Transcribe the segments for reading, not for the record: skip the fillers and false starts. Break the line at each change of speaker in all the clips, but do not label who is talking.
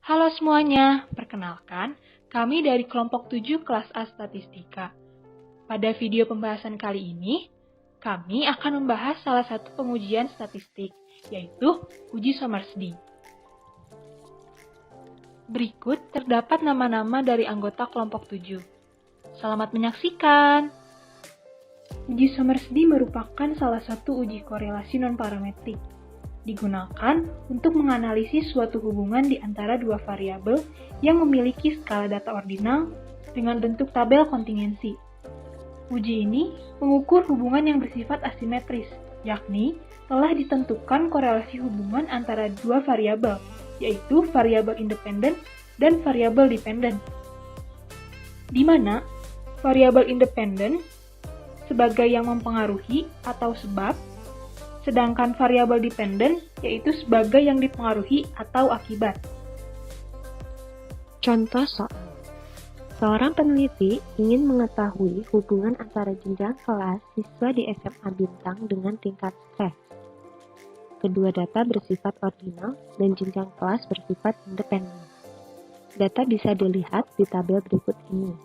Halo semuanya, perkenalkan, kami dari kelompok 7 kelas A Statistika. Pada video pembahasan kali ini, kami akan membahas salah satu pengujian statistik, yaitu uji Sommersby. Berikut terdapat nama-nama dari anggota kelompok 7. Selamat menyaksikan! Uji Sommersby merupakan salah satu uji korelasi non-parametrik. Digunakan untuk menganalisis suatu hubungan di antara dua variabel yang memiliki skala data ordinal dengan bentuk tabel kontingensi. Uji ini mengukur hubungan yang bersifat asimetris, yakni telah ditentukan korelasi hubungan antara dua variabel, yaitu variabel independen dan variabel dependen. Di mana variabel independen sebagai yang mempengaruhi atau sebab, sedangkan variabel dependen yaitu sebagai yang dipengaruhi atau akibat.
Contoh soal. Seorang peneliti ingin mengetahui hubungan antara jenjang kelas siswa di SMA Bintang dengan tingkat stres. Kedua data bersifat ordinal dan jenjang kelas bersifat independen. Data bisa dilihat di tabel berikut ini.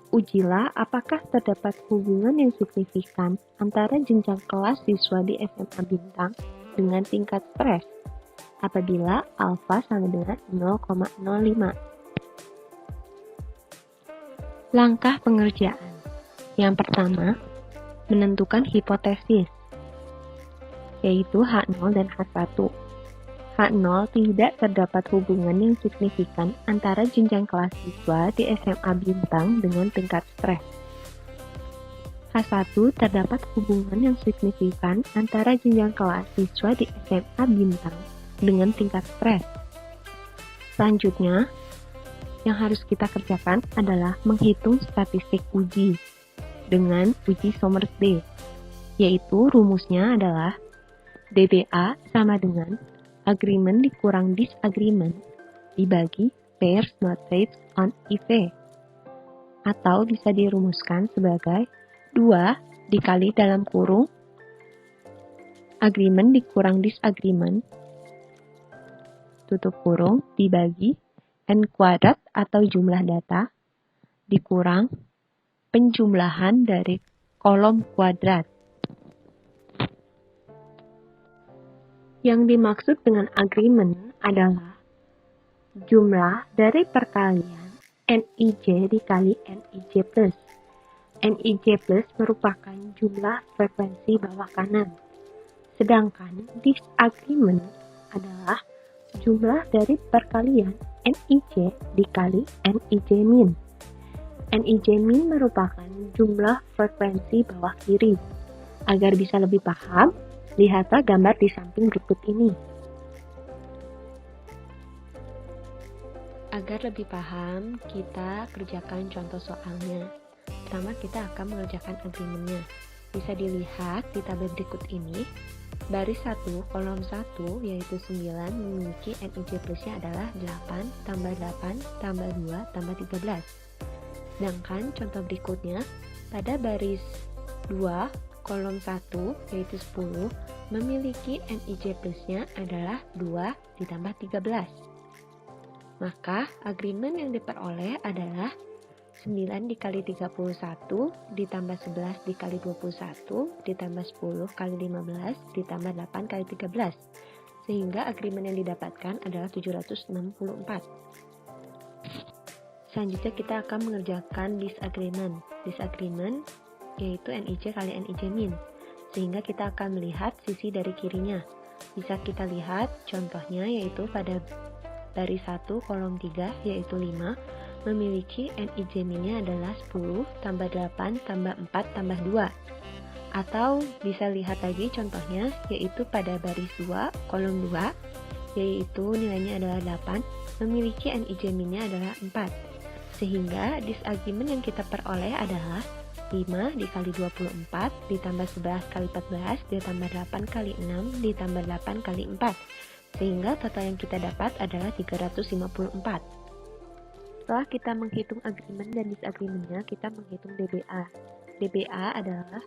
Ujilah apakah terdapat hubungan yang signifikan antara jenjang kelas siswa di SMA Bintang dengan tingkat stres apabila alfa sama dengan 0,05. Langkah pengerjaan. Yang pertama, menentukan hipotesis, yaitu H0 dan H1. H0 tidak terdapat hubungan yang signifikan antara jenjang kelas siswa di SMA Bintang dengan tingkat stres. H1 terdapat hubungan yang signifikan antara jenjang kelas siswa di SMA Bintang dengan tingkat stres. Selanjutnya, yang harus kita kerjakan adalah menghitung statistik uji dengan uji Sommersby, yaitu rumusnya adalah DBA sama dengan agreement dikurang disagreement dibagi pairs not based on IV, atau bisa dirumuskan sebagai 2 dikali dalam kurung agreement dikurang disagreement tutup kurung dibagi n kuadrat atau jumlah data dikurang penjumlahan dari kolom kuadrat. Yang dimaksud dengan agreement adalah jumlah dari perkalian Nij dikali Nij plus. Nij plus merupakan jumlah frekuensi bawah kanan. Sedangkan disagreement adalah jumlah dari perkalian Nij dikali Nij min. Nij min merupakan jumlah frekuensi bawah kiri. Agar bisa lebih paham, lihatlah gambar di samping berikut ini. Agar lebih paham, kita kerjakan contoh soalnya. Pertama, kita akan mengerjakan agreement-nya. Bisa dilihat di tabel berikut ini. Baris 1, kolom 1, yaitu 9, memiliki Nij plusnya adalah 8, tambah 8, tambah 2, tambah 13. Sedangkan contoh berikutnya, pada baris 2, kolom 1, yaitu 10, memiliki Nij plusnya adalah 2 ditambah 13. Maka, agreement yang diperoleh adalah 9 dikali 31 ditambah 11 dikali 21 ditambah 10 kali 15 ditambah 8 kali 13. Sehingga agreement yang didapatkan adalah 764. Selanjutnya kita akan mengerjakan disagreement. Disagreement yaitu Nij kali Nij min. Sehingga kita akan melihat sisi dari kirinya. Bisa kita lihat contohnya yaitu pada baris 1 kolom 3 yaitu 5 memiliki Nij minnya adalah 10 tambah 8 tambah 4 tambah 2. Atau bisa lihat lagi contohnya yaitu pada baris 2 kolom 2 yaitu nilainya adalah 8 memiliki Nij minnya adalah 4. Sehingga disagreement yang kita peroleh adalah 5 dikali 24 ditambah 11 kali 14 ditambah 8 kali 6 ditambah 8 kali 4. Sehingga total yang kita dapat adalah 354. Setelah kita menghitung agreement dan disagreement-nya, kita menghitung DBA. DBA adalah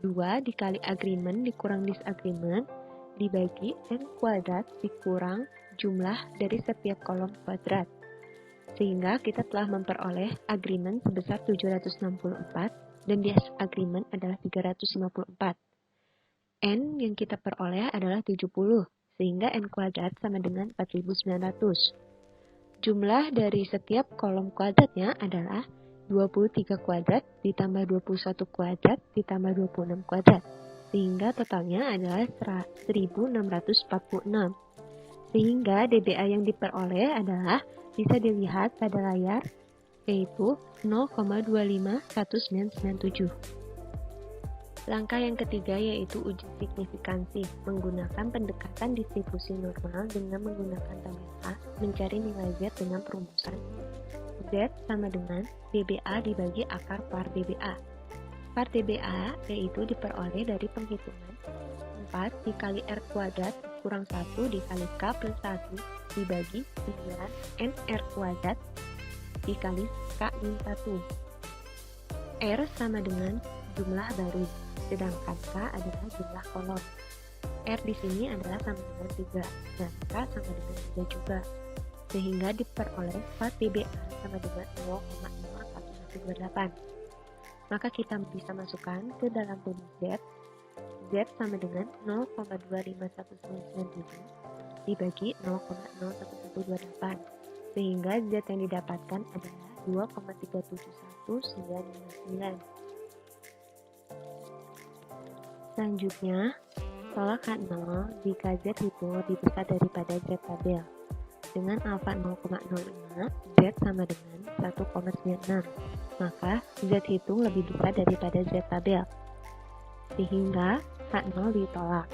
2 dikali agreement dikurang disagreement dibagi N kuadrat dikurang jumlah dari setiap kolom kuadrat. Sehingga kita telah memperoleh agreement sebesar 764 dan disagreement adalah 354. N yang kita peroleh adalah 70, sehingga N kuadrat sama dengan 4900. Jumlah dari setiap kolom kuadratnya adalah 23 kuadrat ditambah 21 kuadrat ditambah 26 kuadrat, sehingga totalnya adalah 1646. Sehingga DBA yang diperoleh adalah bisa dilihat pada layar, yaitu 0,251997. Langkah yang ketiga yaitu uji signifikansi, menggunakan pendekatan distribusi normal dengan menggunakan tabel A, mencari nilai Z dengan perumusan Z sama dengan DBA dibagi akar par DBA. Par DBA yaitu diperoleh dari penghitungan 4 dikali R kuadrat kurang 1 dikali K plus 1 dibagi 9 NR kuadrat dikali K min 1. R sama dengan jumlah baru, sedangkan K adalah jumlah kolom. R di sini adalah sama dengan 3, dan K sama dengan 3 juga. Sehingga diperoleh par DBA sama dengan 0,04128. Maka kita bisa masukkan ke dalam rumus Z. Z sama dengan 0,251997 dibagi 0,01128, sehingga Z yang didapatkan adalah 2,371959. Selanjutnya, tolak K0 jika Z hitung lebih besar daripada Z tabel. Dengan alfa 0,05, Z sama dengan 1,96, maka Z hitung lebih besar daripada Z tabel. Sehingga K0 ditolak.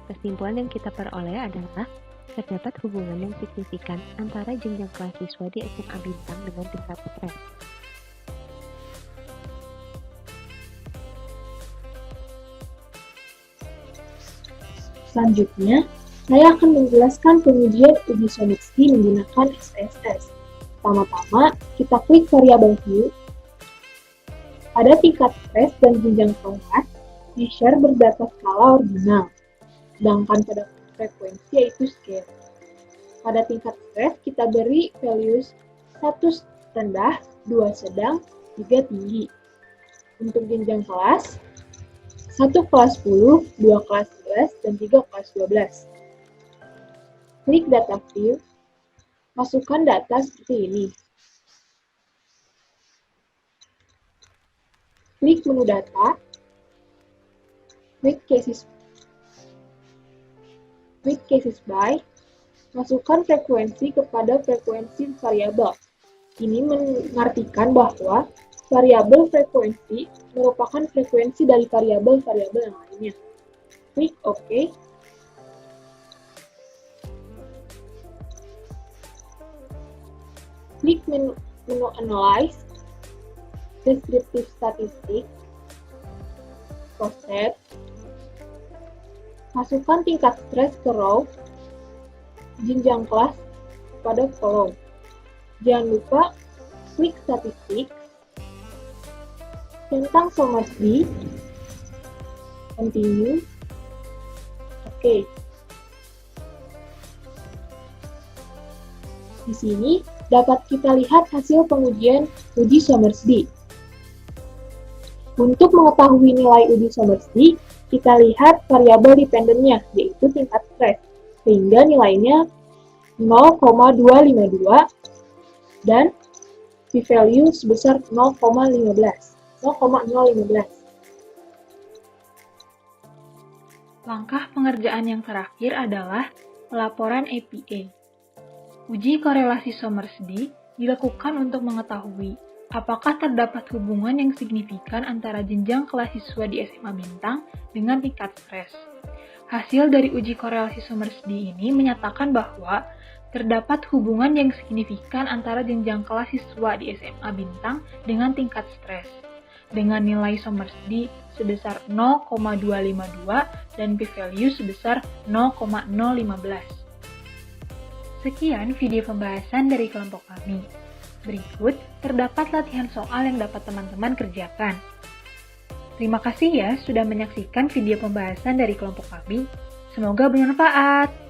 Kesimpulan yang kita peroleh adalah terdapat hubungan yang signifikan antara jenjang kelas siswa di SMA Bintang dengan tingkat stres.
Selanjutnya, saya akan menjelaskan pengujian uji Sommerski menggunakan SPSS. Pertama-tama, kita klik variable view. Pada tingkat stres dan jenjang kelas, di-share berdasar skala ordinal, sedangkan pada frekuensi yaitu scale. Pada tingkat stres, kita beri values 1 rendah, 2 sedang, 3 tinggi. Untuk jenjang kelas, 1 kelas 10, 2 kelas 11, dan 3 kelas 12. Klik data view, masukkan data seperti ini. Klik menu data, klik cases by, masukkan frekuensi kepada frekuensi variabel. Ini mengartikan bahwa variabel frekuensi merupakan frekuensi dari variabel-variabel yang lainnya. Klik OK. Klik menu Analyze, Descriptive Statistics, Proceed. Masukkan tingkat stres ke row, jenjang kelas pada kolom. Jangan lupa klik statistik, centang Sommerski, continue, oke. Di sini dapat kita lihat hasil pengujian uji Sommerski. Untuk mengetahui nilai uji Sommerski, kita lihat variabel dependennya, yaitu tingkat stres, sehingga nilainya 0,252 dan p-value sebesar 0,015. Langkah pengerjaan yang terakhir adalah pelaporan APA. Uji korelasi Sommerski dilakukan untuk mengetahui apakah terdapat hubungan yang signifikan antara jenjang kelas siswa di SMA Bintang dengan tingkat stres. Hasil dari uji korelasi Sommerski ini menyatakan bahwa terdapat hubungan yang signifikan antara jenjang kelas siswa di SMA Bintang dengan tingkat stres, dengan nilai Sommerski sebesar 0,252 dan p-value sebesar 0,015. Sekian video pembahasan dari kelompok kami. Berikut terdapat latihan soal yang dapat teman-teman kerjakan. Terima kasih ya sudah menyaksikan video pembahasan dari kelompok kami. Semoga bermanfaat.